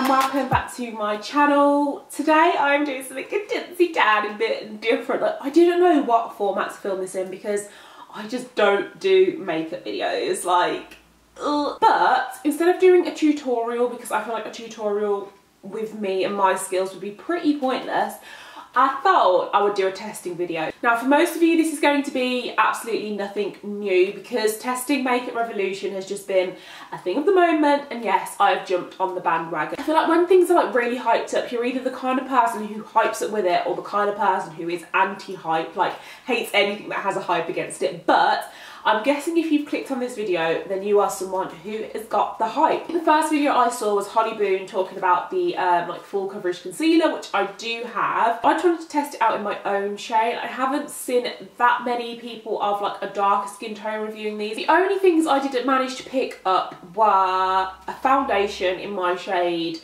and welcome back to my channel. Today I'm doing something a tiny bit different. Like, I didn't know what format to film this in because I just don't do makeup videos, like, ugh. But instead of doing a tutorial, because I feel like a tutorial with me and my skills would be pretty pointless, I thought I would do a testing video. Now for most of you this is going to be absolutely nothing new because testing Makeup Revolution has just been a thing of the moment, and yes, I've jumped on the bandwagon. I feel like when things are like really hyped up, you're either the kind of person who hypes up with it or the kind of person who is anti-hype, like hates anything that has a hype against it. But I'm guessing if you've clicked on this video, then you are someone who has got the hype. The first video I saw was Holly Boone talking about the like full coverage concealer, which I do have. I wanted to test it out in my own shade. I haven't seen that many people of like a darker skin tone reviewing these. The only things I didn't manage to pick up were a foundation in my shade,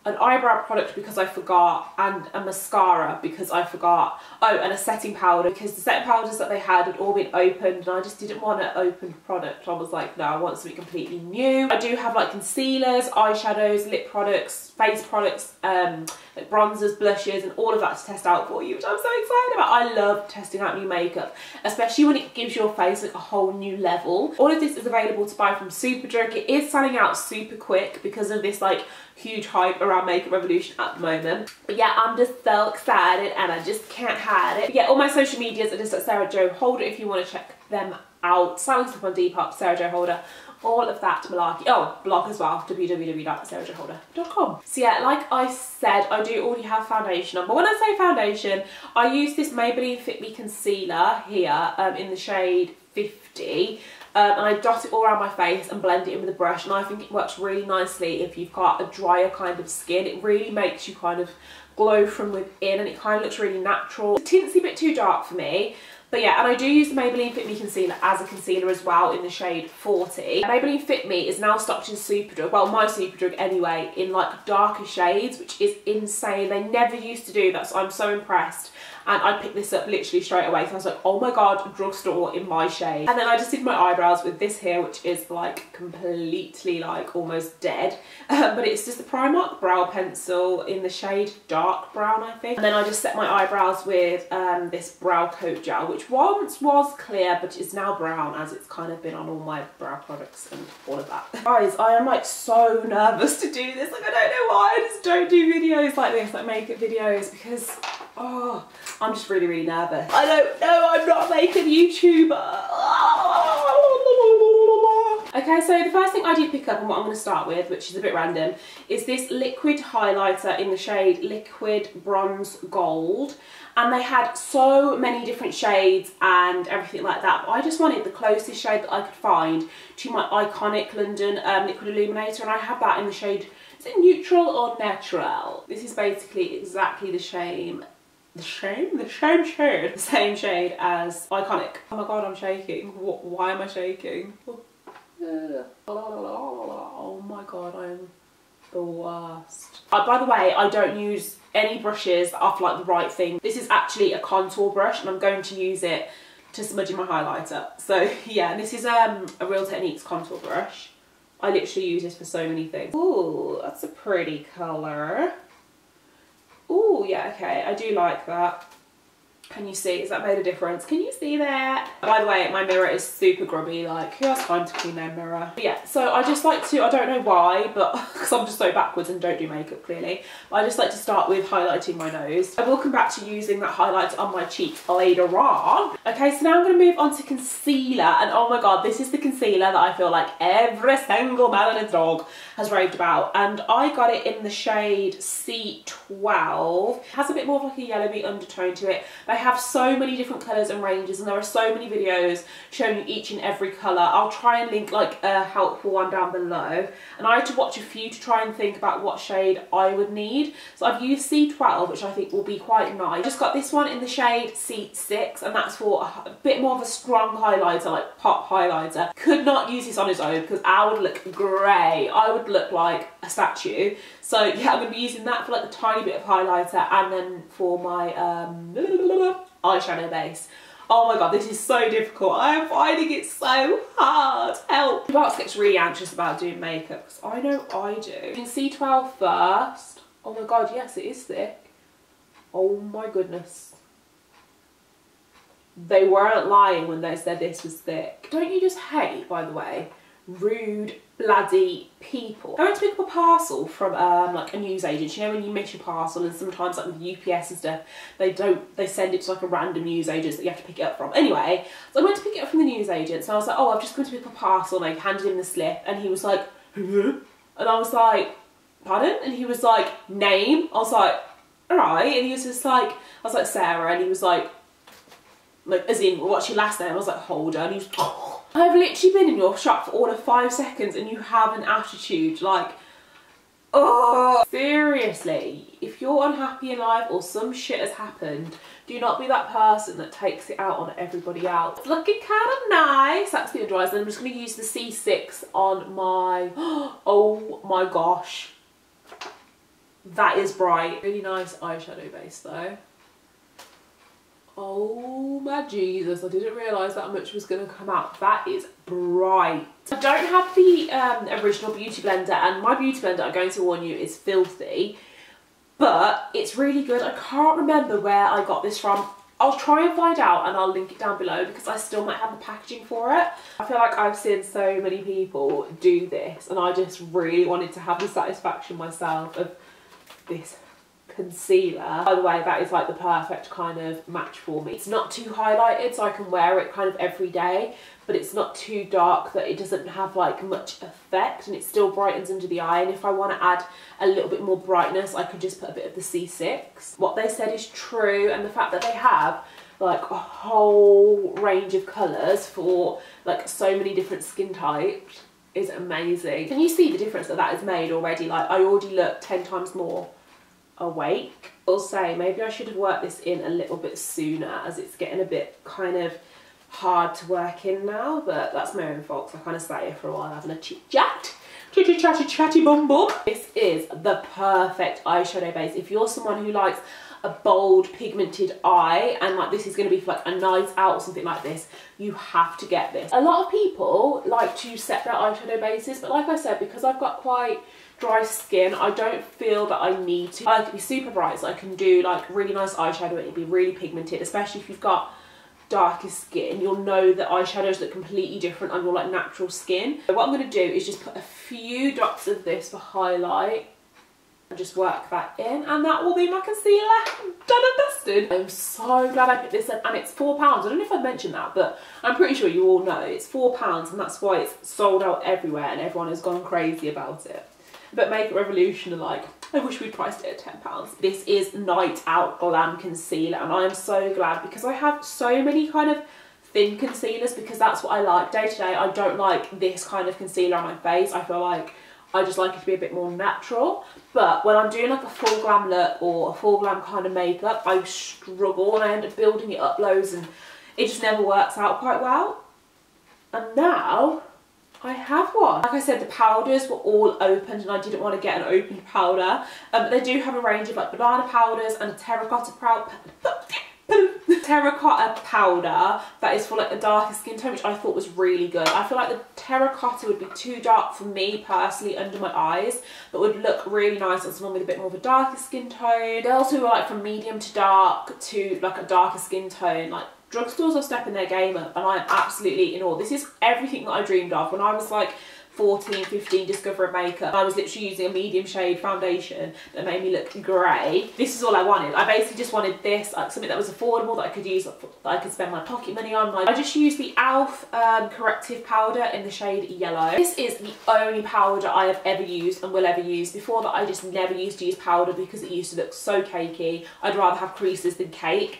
an eyebrow product because I forgot, and a mascara because I forgot. Oh, and a setting powder because the setting powders that they had all been opened and I just didn't want an opened product. I was like, no, I want something completely new. I do have like concealers, eyeshadows, lip products, face products, like bronzers, blushes, and all of that to test out for you, which I'm so excited about. I love testing out new makeup, especially when it gives your face like a whole new level. All of this is available to buy from Superdrug. It is selling out super quick because of this like huge hype around Makeup Revolution at the moment. But yeah, I'm just so excited and I just can't hide it. But yeah, all my social medias are just at Sarahjoholder if you want to check them out. Styling stuff on Depop, Sarahjoholder, all of that malarkey. Oh, blog as well, www.sarahjoholder.com. So yeah, like I said, I do already have foundation on, but when I say foundation, I use this Maybelline Fit Me Concealer here in the shade 50. And I dot it all around my face and blend it in with a brush, and I think it works really nicely if you've got a drier kind of skin. It really makes you kind of glow from within and it kind of looks really natural. The tint's a bit too dark for me. But yeah, and I do use the Maybelline Fit Me Concealer as a concealer as well in the shade 40. Maybelline Fit Me is now stocked in Superdrug, well my Superdrug anyway, in like darker shades, which is insane. They never used to do that, so I'm so impressed. And I picked this up literally straight away, so I was like, oh my god, Drugstore in my shade. And then I just did my eyebrows with this here, which is like completely like almost dead. But it's just the Primark brow pencil in the shade dark brown, I think. And then I just set my eyebrows with this brow coat gel, which once was clear but is now brown as it's kind of been on all my brow products and all of that. Guys, I am like so nervous to do this. Like, I don't know why I just don't do videos like this, like makeup videos, because oh, I'm just really, really nervous. I don't know, I'm not a makeup YouTuber. Okay, so the first thing I did pick up and what I'm going to start with, which is a bit random, is this liquid highlighter in the shade Liquid Bronze Gold. And they had so many different shades and everything like that, but I just wanted the closest shade that I could find to my iconic London Liquid Illuminator, and I have that in the shade, is it neutral or natural? This is basically exactly the same shade as Iconic. Oh my god, I'm shaking. Why am I shaking? Oh my god, I'm the worst. By the way, I don't use any brushes that are like the right thing. This is actually a contour brush and I'm going to use it to smudge in my highlighter. So yeah, and this is a Real Techniques contour brush. I literally use this for so many things. Ooh, that's a pretty colour. Ooh, yeah, okay, I do like that. Can you see? Has that made a difference? Can you see that? By the way, my mirror is super grubby. Like, who has time to clean their mirror? But yeah, so I just like to, I don't know why, but because I'm just so backwards and don't do makeup clearly, but I just like to start with highlighting my nose. I will come back to using that highlighter on my cheek later on. Okay, so now I'm going to move on to concealer, and oh my god, this is the concealer that I feel like every single man and his dog has raved about, and I got it in the shade C12. It has a bit more of like a yellowy undertone to it. They have so many different colours and ranges, and there are so many videos showing you each and every colour. I'll try and link like a helpful one down below, and I had to watch a few to try and think about what shade I would need. So I've used C12, which I think will be quite nice. I just got this one in the shade C6, and that's for a bit more of a strong highlighter, like pop highlighter. Could not use this on its own because I would look grey. I would look like a statue. So yeah, I'm going to be using that for like a tiny bit of highlighter, and then for my eyeshadow base, Oh my god, this is so difficult. I am finding it so hard. Help. Barks gets really anxious about doing makeup because I know I do. You can C12 first. Oh my god, yes, it is thick. Oh my goodness. They weren't lying when they said this was thick. Don't you just hate, by the way, rude, bloody people? I went to pick up a parcel from like a newsagent. You know when you miss your parcel and sometimes like with UPS and stuff, they send it to like a random newsagent that you have to pick it up from. Anyway, so I went to pick it up from the newsagent. So I was like, oh, I've just gone to pick up a parcel, and I handed him the slip and he was like, and I was like, pardon? And he was like, name? I was like, alright. And he was just like, I was like, Sarah, and he was like as in, what's your last name? I was like, Holder, and he was, oh. I've literally been in your shop for all of 5 seconds and you have an attitude like, oh. Seriously, if you're unhappy in life or some shit has happened, do not be that person that takes it out on everybody else. It's looking kind of nice. That's the dries. Then I'm just going to use the C6 on my, oh my gosh. That is bright. Really nice eyeshadow base though. Oh my Jesus, I didn't realise that much was going to come out. That is bright. I don't have the original beauty blender, and my beauty blender, I'm going to warn you, is filthy. But it's really good. I can't remember where I got this from. I'll try and find out and I'll link it down below because I still might have the packaging for it. I feel like I've seen so many people do this and I just really wanted to have the satisfaction myself of this concealer. By the way, that is like the perfect kind of match for me. It's not too highlighted so I can wear it kind of every day, but it's not too dark that it doesn't have like much effect, and it still brightens under the eye. And if I want to add a little bit more brightness, I could just put a bit of the C6. What they said is true, and the fact that they have like a whole range of colours for like so many different skin types is amazing. Can you see the difference that has made already? Like I already look 10 times more awake. I'll say maybe I should have worked this in a little bit sooner, as it's getting a bit kind of hard to work in now, but that's my own fault. So I kind of sat here for a while having a chit chat. Chatty bum bum. This is the perfect eyeshadow base if you're someone who likes a bold pigmented eye, and like this is going to be for like a night out or something like this. You have to get this. A lot of people like to set their eyeshadow bases, but like I said, because I've got quite dry skin, I don't feel that I need to. I like to be super bright so I can do like really nice eyeshadow. It'll be really pigmented, especially if you've got darker skin. You'll know that eyeshadows look completely different on your like natural skin. So what I'm going to do is just put a few dots of this for highlight and just work that in, and that will be my concealer done and dusted. I'm so glad I picked this up, and it's £4. I don't know if I mentioned that, but I'm pretty sure you all know it's £4, and that's why it's sold out everywhere and everyone has gone crazy about it. But Makeup Revolution are like, I wish we'd priced it at £10. This is Night Out Glam Concealer, and I am so glad because I have so many kind of thin concealers, because that's what I like. Day to day, I don't like this kind of concealer on my face. I feel like I just like it to be a bit more natural. But when I'm doing like a full glam look or a full glam kind of makeup, I struggle and I end up building it up loads and it just never works out quite well. And now I have one. Like I said, the powders were all opened and I didn't want to get an opened powder. They do have a range of like banana powders and a terracotta powder that is for like a darker skin tone, which I thought was really good. I feel like the terracotta would be too dark for me personally under my eyes, but would look really nice on someone with a bit more of a darker skin tone. Girls who are like from medium to dark to like a darker skin tone, like Drugstores are stepping their game up, and I'm absolutely in awe. This is everything that I dreamed of when I was like 14, 15, discovering makeup. I was literally using a medium shade foundation that made me look grey. This is all I wanted. I basically just wanted this, like something that was affordable, that I could use, that I could spend my pocket money on. Like, I just used the Alf Corrective Powder in the shade Yellow. This is the only powder I have ever used and will ever use. Before that, I just never used to use powder because it used to look so cakey. I'd rather have creases than cake.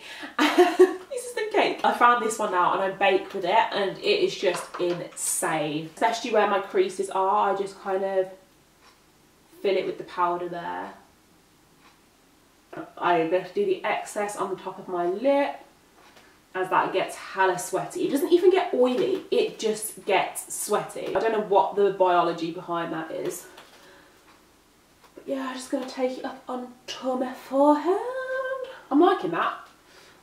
I found this one now and I bake with it, and it is just insane. Especially where my creases are, I just kind of fill it with the powder there. I just do the excess on the top of my lip, as that gets hella sweaty. It doesn't even get oily, it just gets sweaty. I don't know what the biology behind that is. But yeah, I'm just going to take it up onto my forehead. I'm liking that.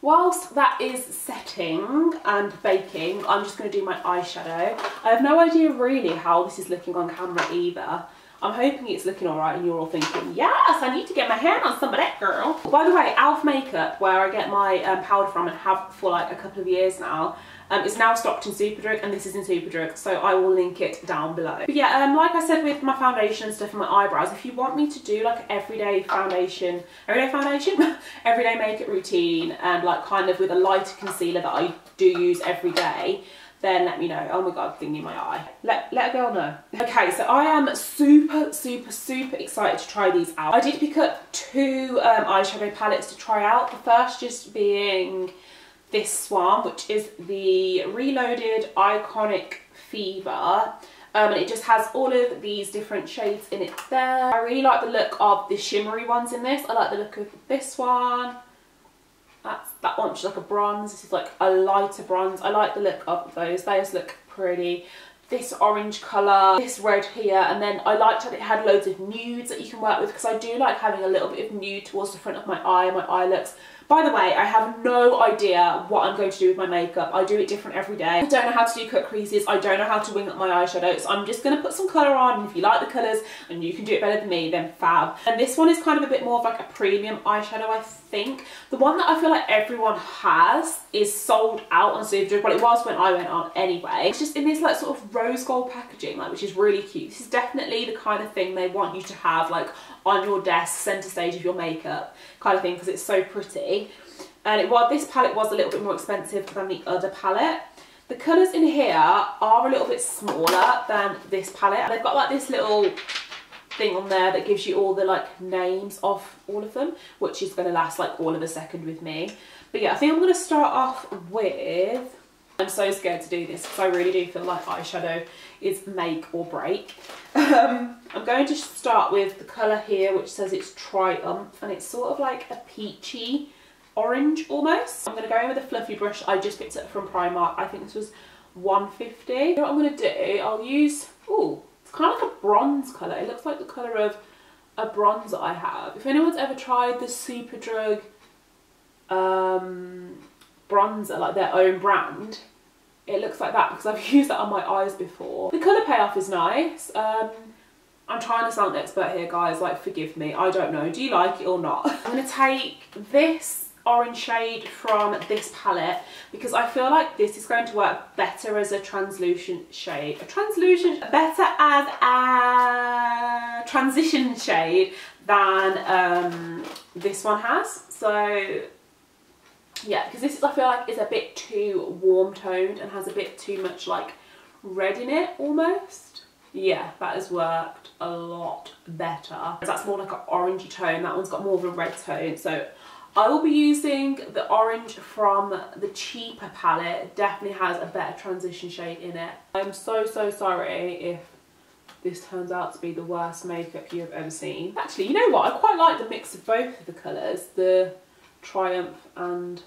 Whilst that is setting and baking, I'm just going to do my eyeshadow. I have no idea really how this is looking on camera either. I'm hoping it's looking alright and you're all thinking, yes, I need to get my hand on some of that, girl. By the way, Alf Makeup, where I get my powder from and have for like a couple of years now, is now stocked in Superdrug, and this is in Superdrug, so I will link it down below. But yeah, like I said with my foundation and stuff and my eyebrows, if you want me to do like an everyday makeup routine, and like kind of with a lighter concealer that I do use every day, then let me know. Oh my god, thing in my eye. Let a girl know. Okay, so I am super excited to try these out. I did pick up 2 eyeshadow palettes to try out. The first just being this one, which is the Reloaded Iconic Fever. And it just has all of these different shades in it there. I really like the look of the shimmery ones in this. I like the look of this one. That one, which is like a bronze. This is like a lighter bronze. I like the look of those. Those look pretty. This orange colour, this red here, and then I liked that it had loads of nudes that you can work with, because I do like having a little bit of nude towards the front of my eye looks. By the way, I have no idea what I'm going to do with my makeup. I do it different every day. I don't know how to do cut creases. I don't know how to wing up my eyeshadow. So I'm just going to put some colour on, and if you like the colours and you can do it better than me, then fab. And this one is kind of a bit more of like a premium eyeshadow, I think. The one that I feel like everyone has is sold out on Superdrug. Well, it was when I went on anyway. It's just in this like sort of rose gold packaging, like, which is really cute. This is definitely the kind of thing they want you to have like on your desk, centre stage of your makeup kind of thing, because it's so pretty. And this palette was a little bit more expensive than the other palette. The colours in here are a little bit smaller than this palette. They've got like this little thing on there that gives you all the like names of all of them, which is going to last like all of a second with me. But yeah, I think I'm going to start off with, I'm so scared to do this because I really do feel like eyeshadow is make or break. I'm going to start with the colour here, which says it's Triumph, and it's sort of like a peachy orange almost. I'm going to go in with a fluffy brush I just picked up from Primark. I think this was $1.50. You know what I'm going to do? I'll use, ooh, it's kind of like a bronze colour. It looks like the colour of a bronzer I have. If anyone's ever tried the Superdrug bronzer, like their own brand, it looks like that, because I've used that on my eyes before. The colour payoff is nice. I'm trying to sound expert here, guys, like forgive me, I don't know. Do you like it or not? I'm going to take this orange shade from this palette, because I feel like this is going to work better as a translucent shade. Better as a transition shade than this one has. So yeah, because this is, I feel like, is a bit too warm toned and has a bit too much like red in it almost. Yeah, that has worked a lot better. That's more like an orangey tone. That one's got more of a red tone. So I will be using the orange from the cheaper palette. It definitely has a better transition shade in it. I'm so sorry if this turns out to be the worst makeup you have ever seen. Actually, you know what? I quite like the mix of both of the colours, the Triumph and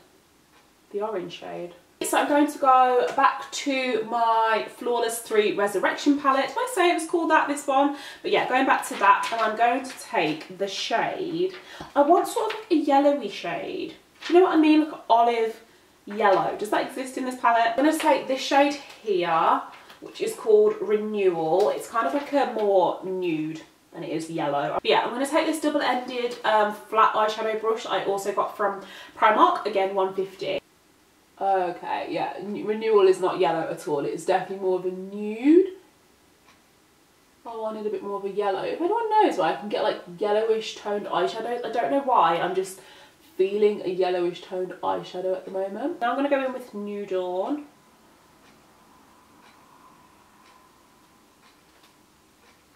the orange shade. So I'm going to go back to my Flawless 3 Resurrection palette. Did I say it was called that, this one? But yeah, going back to that, and I'm going to take the shade, I want sort of like a yellowy shade. Do you know what I mean? Like olive yellow. Does that exist in this palette? I'm going to take this shade here, which is called Renewal. It's kind of like a more nude, and it is yellow. But yeah, I'm going to take this double-ended flat eyeshadow brush I also got from Primark, again $1.50. Okay, yeah, Renewal is not yellow at all. It's definitely more of a nude. I wanted a bit more of a yellow. If anyone knows why I can get like yellowish toned eyeshadows, I don't know why, I'm just feeling a yellowish toned eyeshadow at the moment. Now I'm going to go in with New Dawn.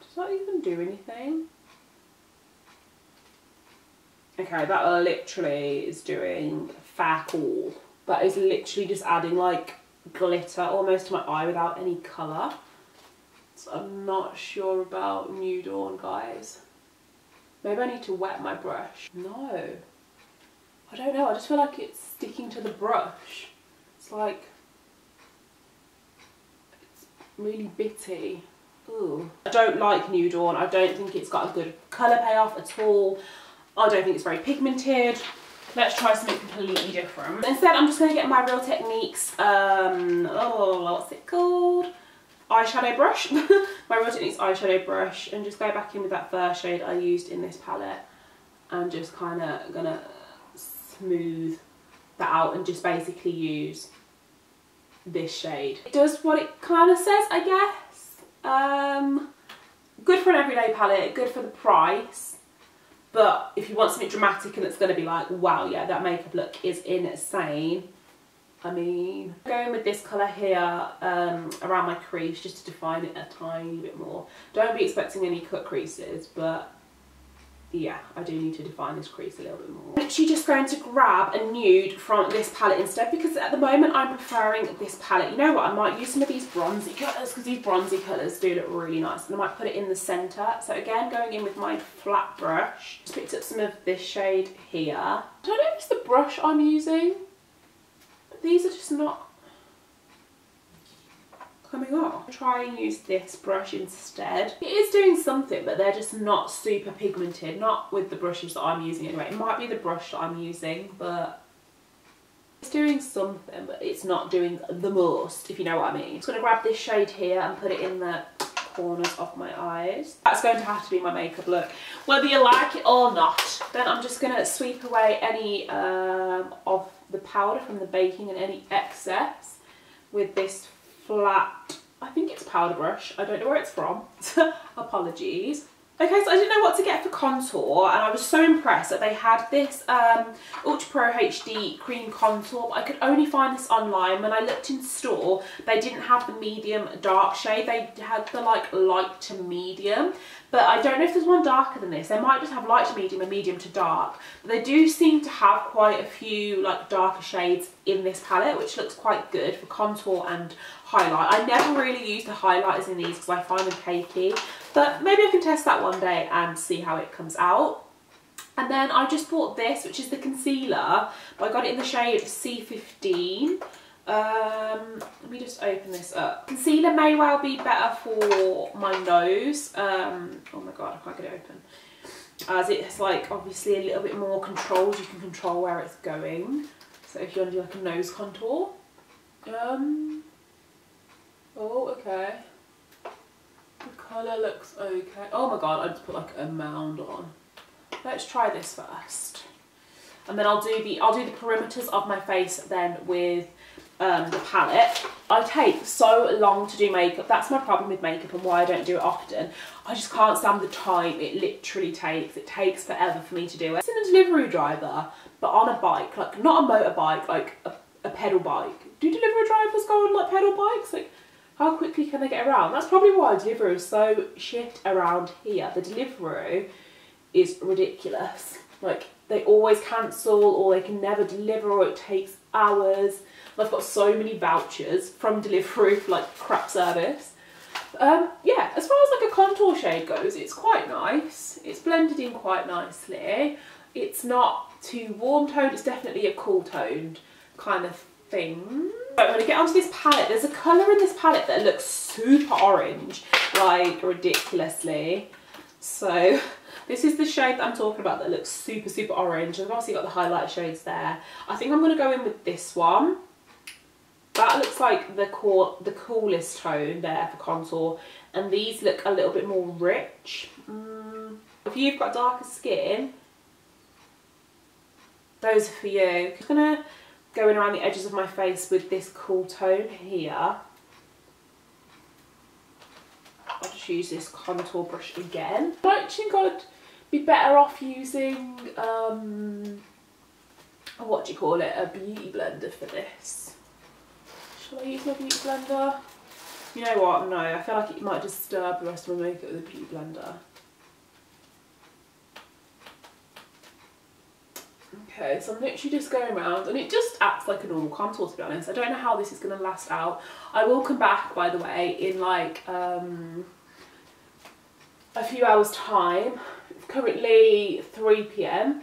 Does that even do anything? Okay, that literally is doing fuck all. That is literally just adding like glitter almost to my eye without any colour. So I'm not sure about New Dawn, guys. Maybe I need to wet my brush. No. I don't know, I just feel like it's sticking to the brush. It's like, it's really bitty. Ooh. I don't like New Dawn. I don't think it's got a good colour payoff at all. I don't think it's very pigmented. let's try something completely different. Instead, I'm just going to get my Real Techniques, what's it called? Eyeshadow brush. My Real Techniques eyeshadow brush, and just go back in with that first shade I used in this palette, and just kind of gonna smooth that out and just basically use this shade. It does what it kind of says, I guess. Good for an everyday palette, good for the price, but if you want something dramatic and it's going to be like, wow, yeah, that makeup look is insane. I mean, going with this colour here around my crease just to define it a tiny bit more. Don't be expecting any cut creases, but yeah, I do need to define this crease a little bit more. I'm actually just going to grab a nude from this palette instead, because at the moment I'm preferring this palette. You know what, I might use some of these bronzy colours, because these bronzy colours do look really nice, and I might put it in the centre. So again, going in with my flat brush, just picked up some of this shade here. I don't know if it's the brush I'm using, but these are just not coming off. I'll try and use this brush instead. It is doing something, but they're just not super pigmented, not with the brushes that I'm using anyway. It might be the brush that I'm using, but it's doing something, but it's not doing the most, if you know what I mean. I'm just going to grab this shade here and put it in the corners of my eyes. That's going to have to be my makeup look, whether you like it or not. Then I'm just going to sweep away any of the powder from the baking and any excess with this flat, I think it's powder brush, I don't know where it's from, apologies. Okay, so I didn't know what to get for contour, and I was so impressed that they had this Ultra Pro HD cream contour, but I could only find this online. When I looked in store, they didn't have the medium dark shade, they had the like light to medium, but I don't know if there's one darker than this. They might just have light to medium and medium to dark, but they do seem to have quite a few like darker shades in this palette, which looks quite good for contour and highlight. I never really use the highlighters in these because I find them cakey, but maybe I can test that one day and see how it comes out. And then I just bought this, which is the concealer, but I got it in the shade C15. Let me just open this up. Concealer may well be better for my nose. Oh my god, I can't get it open. As it's like obviously a little bit more controlled, you can control where it's going. So if you want to do like a nose contour. Oh, okay. The colour looks okay. Oh my god, I just put like a mound on. Let's try this first. And then I'll do the perimeters of my face then with the palette. I take so long to do makeup. That's my problem with makeup and why I don't do it often. I just can't stand the time it literally takes. It takes forever for me to do it. It's in a delivery driver, but on a bike, like not a motorbike, like a pedal bike. Do delivery drivers go on like pedal bikes? Like, how quickly can they get around? That's probably why Deliveroo is so shit around here. The Deliveroo is ridiculous. Like, they always cancel, or they can never deliver, or it takes hours. I've got so many vouchers from Deliveroo for like crap service. Yeah, as far as like a contour shade goes, it's quite nice. It's blended in quite nicely. It's not too warm toned, it's definitely a cool toned kind of thing. So I'm going to get onto this palette. There's a colour in this palette that looks super orange, like ridiculously. So this is the shade that I'm talking about that looks super, super orange. I've obviously got the highlight shades there. I think I'm going to go in with this one. That looks like the coolest tone there for contour. And these look a little bit more rich. If you've got darker skin, those are for you. I'm just going to go in around the edges of my face with this cool tone here. I'll just use this contour brush again. I think I'd be better off using, what do you call it, a beauty blender for this. Shall I use my beauty blender? You know what, no, I feel like it might disturb the rest of my makeup with a beauty blender. Okay, so I'm literally just going around, and it just acts like a normal contour, to be honest. I don't know how this is going to last out. I will come back, by the way, in like a few hours time. It's currently 3 PM.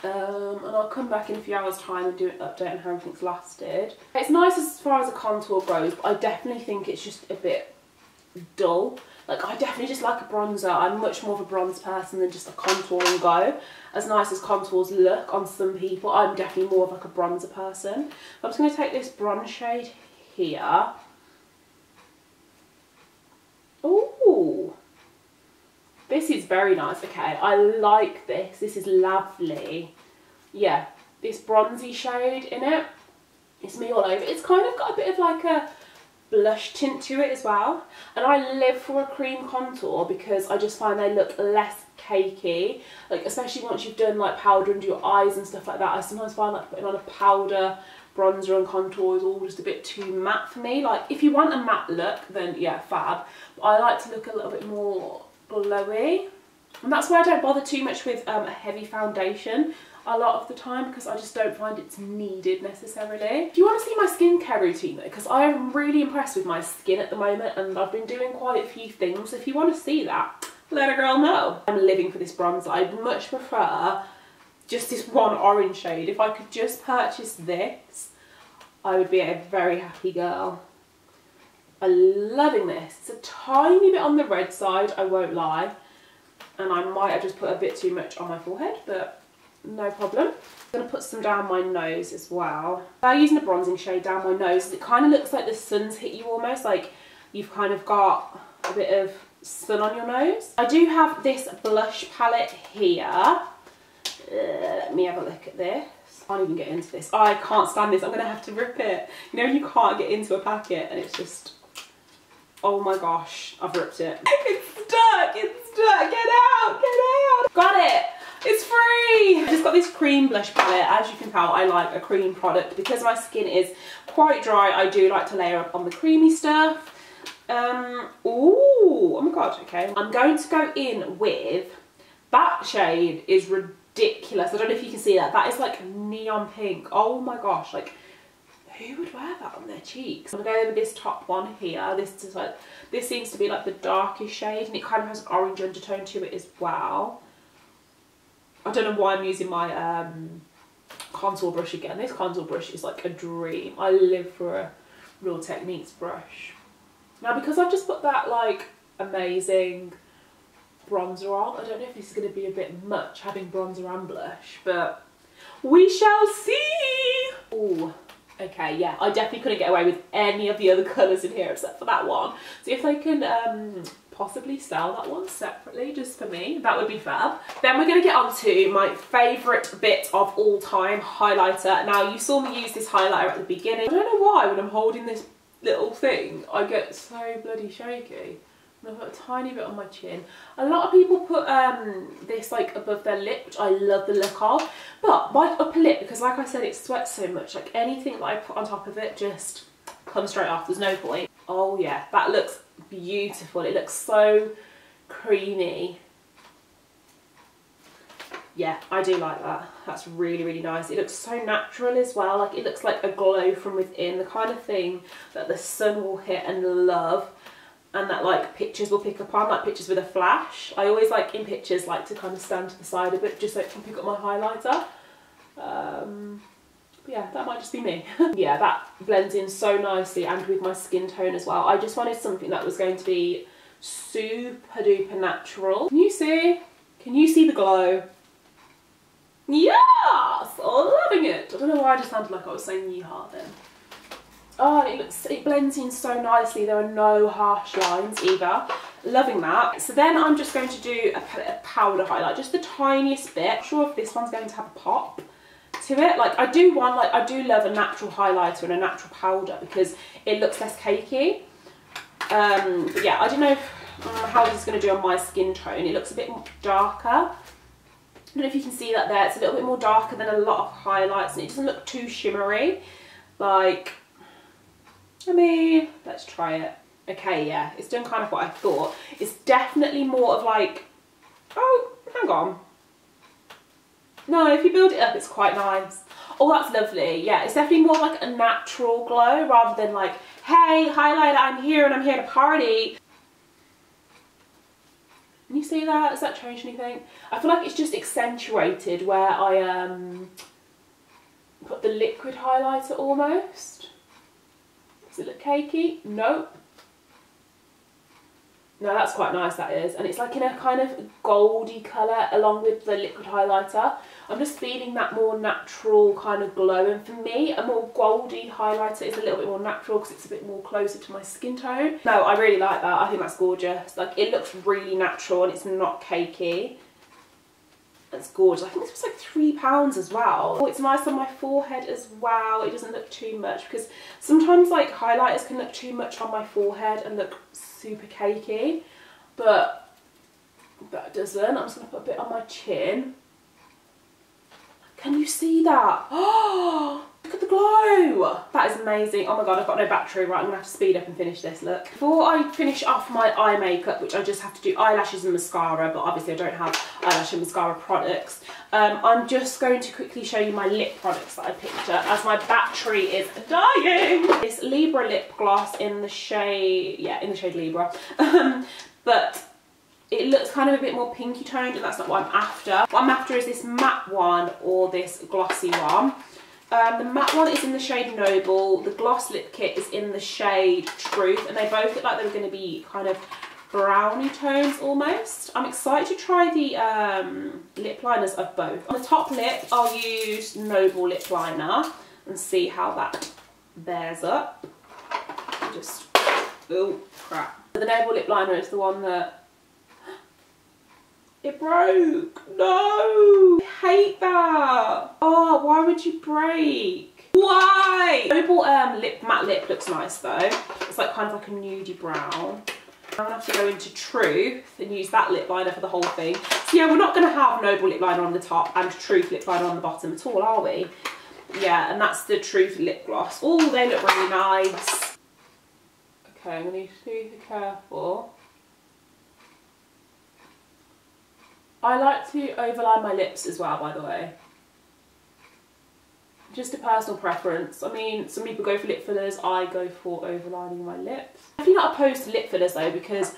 And I'll come back in a few hours time and do an update on how everything's lasted. It's nice as far as the contour goes, but I definitely think it's just a bit dull Like, I definitely just like a bronzer. I'm much more of a bronze person than just a contour and go. As nice as contours look on some people, I'm definitely more of like a bronzer person. I'm just going to take this bronze shade here. Ooh, this is very nice. Okay, I like this. This is lovely. Yeah, this bronzy shade in it. It's me all over. It's kind of got a bit of like a blush tint to it as well. And I live for a cream contour because I just find they look less cakey. Like, especially once you've done like powder under your eyes and stuff like that. I sometimes find like putting on a powder, bronzer and contour is all just a bit too matte for me. Like, if you want a matte look, then yeah, fab. But I like to look a little bit more glowy. And that's why I don't bother too much with a heavy foundation a lot of the time, because I just don't find it's needed necessarily. If you want to see my skincare routine though, because I'm really impressed with my skin at the moment and I've been doing quite a few things. If you want to see that, let a girl know. I'm living for this bronzer. I'd much prefer just this one orange shade. If I could just purchase this, I would be a very happy girl. I'm loving this. It's a tiny bit on the red side, I won't lie. And I might have just put a bit too much on my forehead, but no problem. I'm going to put some down my nose as well. I'm using a bronzing shade down my nose. It kind of looks like the sun's hit you almost, like you've kind of got a bit of sun on your nose. I do have this blush palette here. Let me have a look at this. I can't even get into this. I can't stand this. I'm going to have to rip it. You know when you can't get into a packet and it's just... Oh my gosh, I've ripped it. It's stuck, it's stuck. Get out, get out. Got it. It's free! I've just got this cream blush palette. As you can tell, I like a cream product. Because my skin is quite dry, I do like to layer up on the creamy stuff. Ooh, oh my god, okay. I'm going to go in with, that shade is ridiculous. I don't know if you can see that. That is like neon pink. Oh my gosh, like, who would wear that on their cheeks? I'm going to go in with this top one here. This is like, this seems to be like the darkest shade and it kind of has an orange undertone to it as well. I don't know why I'm using my contour brush again. This contour brush is like a dream. I live for a Real Techniques brush. Now, because I've just put that like amazing bronzer on, I don't know if this is going to be a bit much having bronzer and blush, but we shall see. Ooh. Okay, yeah, I definitely couldn't get away with any of the other colours in here except for that one. So if they can possibly sell that one separately just for me, that would be fab. Then we're going to get on to my favourite bit of all time, highlighter. Now, you saw me use this highlighter at the beginning. I don't know why when I'm holding this little thing, I get so bloody shaky. And I've got a tiny bit on my chin. A lot of people put this like above their lip, which I love the look of. But my upper lip, because like I said, it sweats so much, like anything that I put on top of it just comes straight off. There's no point. Oh yeah, that looks beautiful. It looks so creamy. Yeah, I do like that. That's really, really nice. It looks so natural as well. Like, it looks like a glow from within, the kind of thing that the sun will hit and love. And that like pictures will pick up on, like pictures with a flash. I always like in pictures like to kind of stand to the side a bit just so it can pick up my highlighter. But yeah, that might just be me. Yeah, that blends in so nicely and with my skin tone as well. I just wanted something that was going to be super duper natural. Can you see? Can you see the glow? Yes! Loving it! I don't know why I just sounded like I was saying yeehaw then. Oh, and it blends in so nicely. There are no harsh lines either. Loving that. So then I'm just going to do a powder highlight, just the tiniest bit. Not sure if this one's going to have a pop to it. Like, I do love a natural highlighter and a natural powder because it looks less cakey. But yeah, I don't know how this is going to do on my skin tone. It looks a bit darker. I don't know if you can see that there. It's a little bit more darker than a lot of highlights and it doesn't look too shimmery. Like, I mean, let's try it. Okay, yeah, it's done kind of what I thought. It's definitely more of like, oh, hang on. No, if you build it up, it's quite nice. Oh, that's lovely. Yeah, it's definitely more like a natural glow rather than like, hey, highlighter, I'm here and I'm here to party. Can you see that? Has that changed anything? I feel like it's just accentuated where I put the liquid highlighter almost. Does it look cakey? Nope. No, that's quite nice, that is. And it's like in a kind of goldy colour along with the liquid highlighter. I'm just feeling that more natural kind of glow. And for me, a more goldy highlighter is a little bit more natural because it's a bit more closer to my skin tone. No, I really like that. I think that's gorgeous. Like, it looks really natural and it's not cakey. It's gorgeous. I think this was like £3 as well. Oh, it's nice on my forehead as well. It doesn't look too much because sometimes like highlighters can look too much on my forehead and look super cakey, but that doesn't. I'm just going to put a bit on my chin. Can you see that? Oh, look at the glow. That is amazing. Oh my god, I've got no battery. Right, I'm going to have to speed up and finish this look. Before I finish off my eye makeup, which I just have to do eyelashes and mascara, but obviously I don't have eyelash and mascara products, I'm just going to quickly show you my lip products that I picked up as my battery is dying. This Libra lip gloss in the shade, yeah, in the shade Libra. But it looks kind of a bit more pinky toned and that's not what I'm after. What I'm after is this matte one or this glossy one. The matte one is in the shade Noble, the gloss lip kit is in the shade Truth, and they both look like they were going to be kind of brownie tones almost. I'm excited to try the lip liners of both. On the top lip, I'll use Noble lip liner and see how that bears up. Just, oh crap. The Noble lip liner is the one that it broke. No, I hate that. Oh, why would you break? Why? Noble matte lip looks nice though. It's like kind of like a nudie brown. I'm gonna have to go into Truth and use that lip liner for the whole thing. So yeah, we're not gonna have Noble lip liner on the top and Truth lip liner on the bottom at all, are we? Yeah, and that's the Truth lip gloss. Oh, they look really nice. Okay, I'm gonna be super careful. I like to overline my lips as well, by the way. Just a personal preference. I mean, some people go for lip fillers, I go for overlining my lips. I'm definitely not opposed to lip fillers though, because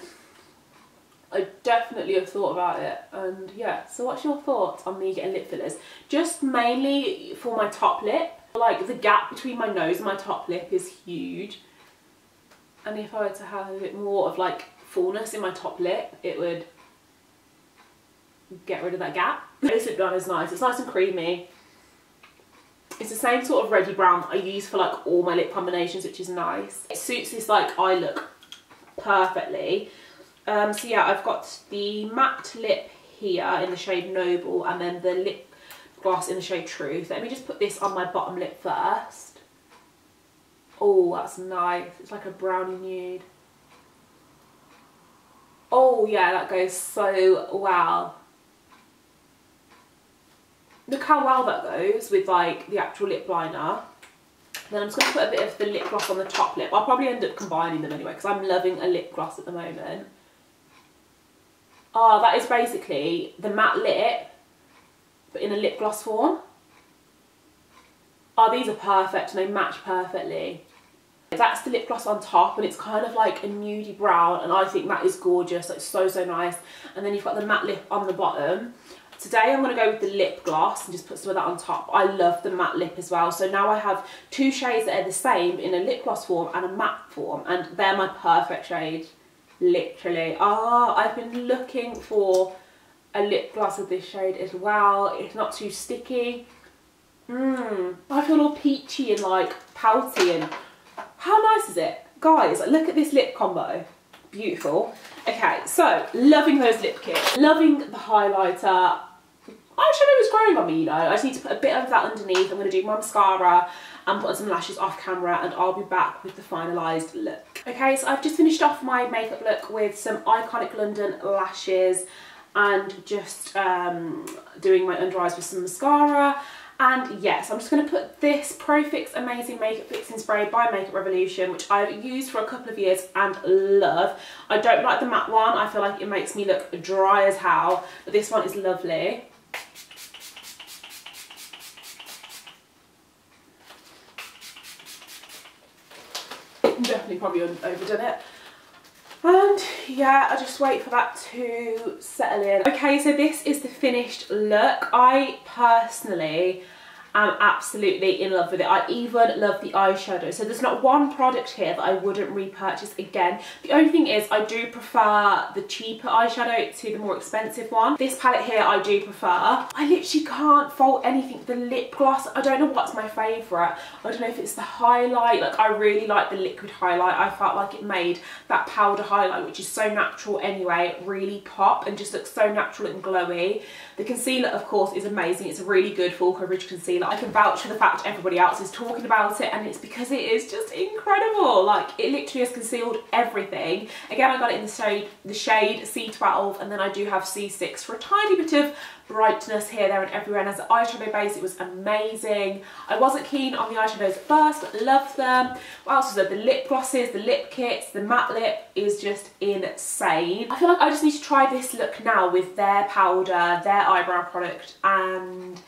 I definitely have thought about it. And yeah, so what's your thoughts on me getting lip fillers? Just mainly for my top lip. Like, the gap between my nose and my top lip is huge. And if I were to have a bit more of like fullness in my top lip, it would get rid of that gap. This lip liner is nice. It's nice and creamy. It's the same sort of reddy brown that I use for like all my lip combinations, which is nice. It suits this like eye look perfectly. So yeah, I've got the matte lip here in the shade Noble and then the lip gloss in the shade Truth. Let me just put this on my bottom lip first. Oh, that's nice. It's like a brownie nude. Oh yeah, that goes so well. Look how well that goes with like the actual lip liner. Then I'm just going to put a bit of the lip gloss on the top lip. I'll probably end up combining them anyway because I'm loving a lip gloss at the moment. Oh, that is basically the matte lip but in a lip gloss form. Oh, these are perfect and they match perfectly. That's the lip gloss on top and it's kind of like a nudie brown and I think that is gorgeous. It's so, so nice. And then you've got the matte lip on the bottom. Today I'm going to go with the lip gloss and just put some of that on top. I love the matte lip as well. So now I have two shades that are the same in a lip gloss form and a matte form. And they're my perfect shades. Literally. Ah, I've been looking for a lip gloss of this shade as well. It's not too sticky. I feel all peachy and like pouty and how nice is it? Guys, look at this lip combo. Beautiful. Okay, so loving those lip kits. Loving the highlighter. Eyeshadow is growing on me, you know. I just need to put a bit of that underneath. I'm going to do my mascara and put on some lashes off camera and I'll be back with the finalised look. Okay, so I've just finished off my makeup look with some Iconic London lashes and just doing my under eyes with some mascara. And yes, I'm just going to put this Pro Fix Amazing Makeup Fixing Spray by Makeup Revolution, which I've used for a couple of years and love. I don't like the matte one. I feel like it makes me look dry as hell, but this one is lovely. Definitely probably overdone it. And yeah, I just wait for that to settle in. Okay, so this is the finished look. I personally I'm absolutely in love with it. I even love the eyeshadow. So there's not one product here that I wouldn't repurchase again. The only thing is I do prefer the cheaper eyeshadow to the more expensive one. This palette here I do prefer. I literally can't fault anything. The lip gloss, I don't know what's my favourite. I don't know if it's the highlight. Like, I really like the liquid highlight. I felt like it made that powder highlight, which is so natural anyway, really pop and just looks so natural and glowy. The concealer, of course, is amazing. It's a really good full coverage concealer. I can vouch for the fact everybody else is talking about it, and it's because it is just incredible. Like, it literally has concealed everything. Again, I got it in the shade C12, and then I do have C6 for a tiny bit of brightness here, there and everywhere. And as an eyeshadow base, it was amazing. I wasn't keen on the eyeshadows at first, but loved them. What else was there? The lip glosses, the lip kits, the matte lip is just insane. I feel like I just need to try this look now with their powder, their eyebrow product, and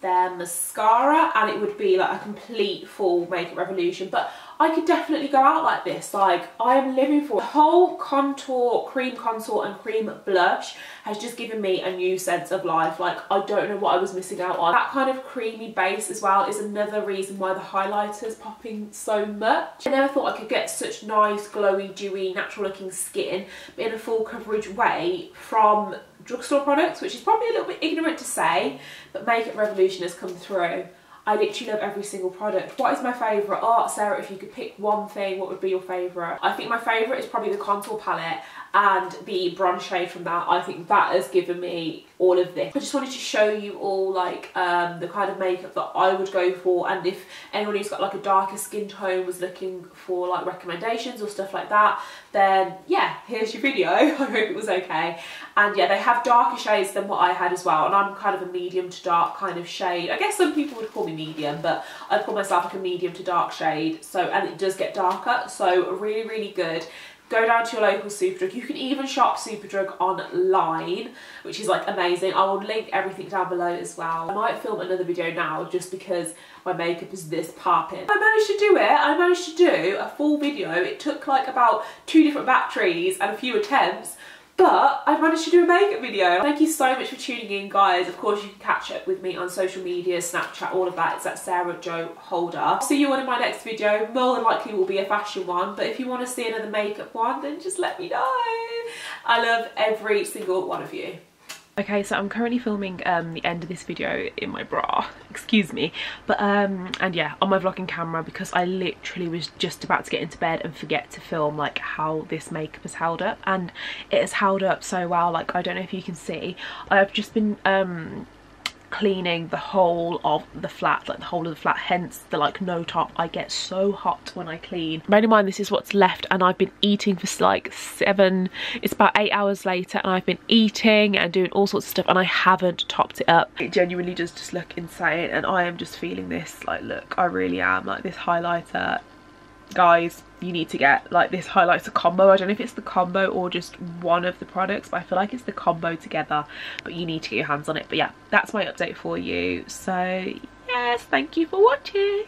their mascara, and it would be like a complete full makeup revolution. But I could definitely go out like this. Like, I am living for it. The whole contour, cream contour and cream blush has just given me a new sense of life. Like, I don't know what I was missing out on. That kind of creamy base as well is another reason why the highlighter is popping so much. I never thought I could get such nice, glowy, dewy, natural looking skin, but in a full coverage way from drugstore products, which is probably a little bit ignorant to say, but Makeup Revolution has come through. I literally love every single product. What is my favourite? Oh, Sarah, if you could pick one thing, what would be your favourite? I think my favourite is probably the contour palette and the bronze shade from that. I think that has given me all of this. I just wanted to show you all like the kind of makeup that I would go for, and if anyone who's got like a darker skin tone was looking for like recommendations or stuff like that, then yeah, here's your video. I hope it was okay. And yeah, they have darker shades than what I had as well, and I'm kind of a medium to dark kind of shade. I guess some people would call me medium, but I call myself like a medium to dark shade. So, and it does get darker, so really, really good. Go down to your local Superdrug. You can even shop Superdrug online, which is like amazing. I will link everything down below as well. I might film another video now just because my makeup is this popping. I managed to do it. I managed to do a full video. It took like about 2 different batteries and a few attempts, but I managed to do a makeup video. Thank you so much for tuning in, guys. Of course, you can catch up with me on social media, Snapchat, all of that. It's at Sarahjoholder. See you all in my next video. More than likely will be a fashion one, but if you want to see another makeup one, then just let me know. I love every single one of you. Okay, so I'm currently filming the end of this video in my bra, excuse me, but and yeah, on my vlogging camera, because I literally was just about to get into bed and forget to film like how this makeup has held up, and it has held up so well. Like, I don't know if you can see, I've just been cleaning the whole of the flat, like the whole of the flat, hence the like no top. I get so hot when I clean. Bear in mind, this is what's left, and I've been eating for like it's about 8 hours later, and I've been eating and doing all sorts of stuff, and I haven't topped it up. It genuinely does just look insane, and I am just feeling this like look. I really am. Like, this highlighter, guys, you need to get like this highlighter combo. I don't know if it's the combo or just one of the products, but I feel like it's the combo together, but you need to get your hands on it. But yeah, that's my update for you. So yes, thank you for watching.